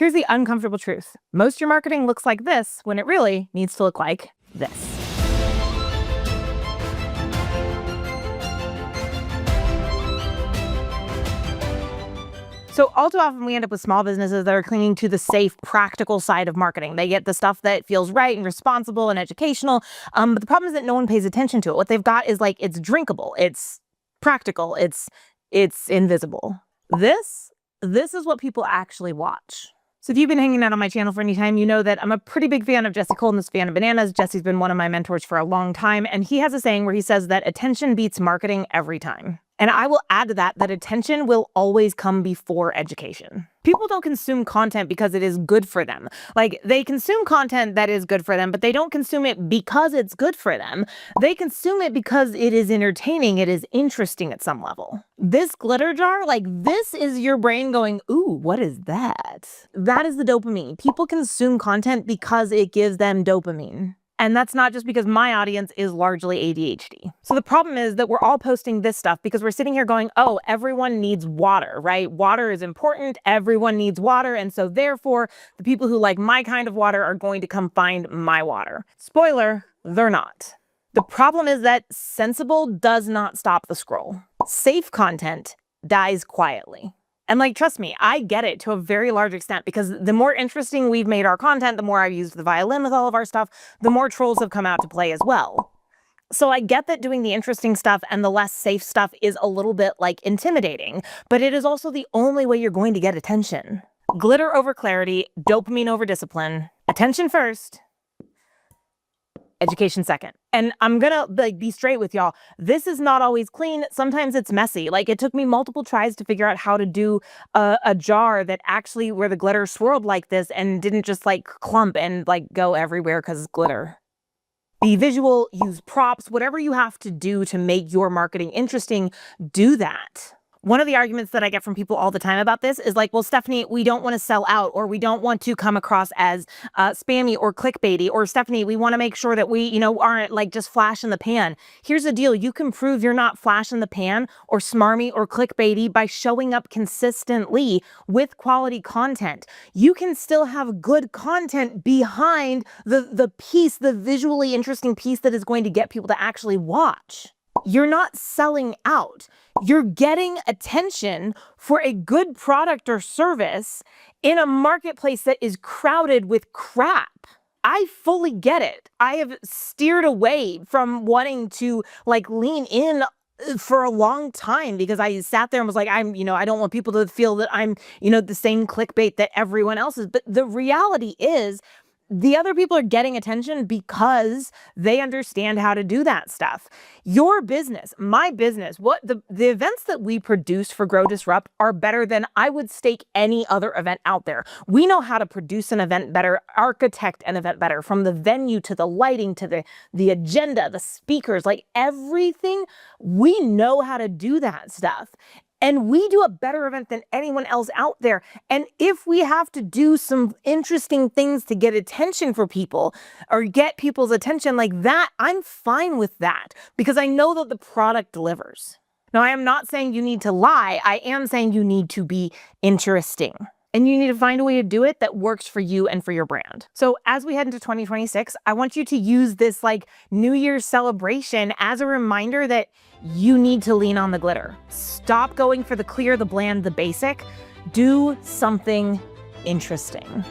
Here's the uncomfortable truth. Most of your marketing looks like this when it really needs to look like this. So all too often we end up with small businesses that are clinging to the safe, practical side of marketing. They get the stuff that feels right and responsible and educational. But the problem is that no one pays attention to it. What they've got is like, it's drinkable, it's practical, it's invisible. This is what people actually watch. So if you've been hanging out on my channel for any time, you know that I'm a pretty big fan of Jesse Colton's fan of bananas. Jesse's been one of my mentors for a long time. And he has a saying where he says that attention beats marketing every time. And I will add to that attention will always come before education. People don't consume content because it is good for them. Like, they consume content that is good for them, but they don't consume it because it's good for them. They consume it because it is entertaining, it is interesting at some level. This glitter jar, like, this is your brain going, ooh, what is that? That is the dopamine. People consume content because it gives them dopamine. And that's not just because my audience is largely ADHD. So the problem is that we're all posting this stuff because we're sitting here going, oh, everyone needs water, right? Water is important. Everyone needs water. And so therefore, the people who like my kind of water are going to come find my water. Spoiler, they're not. The problem is that sensible does not stop the scroll. Safe content dies quietly. And like, trust me, I get it to a very large extent, because the more interesting we've made our content, the more I've used the violin with all of our stuff, the more trolls have come out to play as well. So I get that doing the interesting stuff and the less safe stuff is a little bit like intimidating, but it is also the only way you're going to get attention. Glitter over clarity, dopamine over discipline, attention first, education second. And I'm gonna be straight with y'all. This is not always clean. Sometimes it's messy. Like, it took me multiple tries to figure out how to do a jar that actually, where the glitter swirled like this and didn't just like clump and like go everywhere because it's glitter. Be visual, use props, whatever you have to do to make your marketing interesting, do that. One of the arguments that I get from people all the time about this is like, well, Stephanie, we don't want to sell out, or we don't want to come across as spammy or clickbaity, or Stephanie, we want to make sure that we, aren't like just flash in the pan. Here's the deal. You can prove you're not flash in the pan or smarmy or clickbaity by showing up consistently with quality content. You can still have good content behind the piece, the visually interesting piece that is going to get people to actually watch. You're not selling out. You're getting attention for a good product or service in a marketplace that is crowded with crap. I fully get it. I have steered away from wanting to like lean in for a long time because I sat there and was like, I don't want people to feel that I'm, the same clickbait that everyone else is. But the reality is, the other people are getting attention because they understand how to do that stuff. Your business, my business, what the events that we produce for Grow Disrupt are better than I would stake any other event out there. We know how to produce an event better, architect an event better, from the venue to the lighting to the agenda, the speakers, like everything. We know how to do that stuff. And we do a better event than anyone else out there. And if we have to do some interesting things to get attention for people or get people's attention like that, I'm fine with that because I know that the product delivers. Now, I am not saying you need to lie. I am saying you need to be interesting. And you need to find a way to do it that works for you and for your brand. So as we head into 2026, I want you to use this like New Year's celebration as a reminder that you need to lean on the glitter. Stop going for the clear, the bland, the basic. Do something interesting.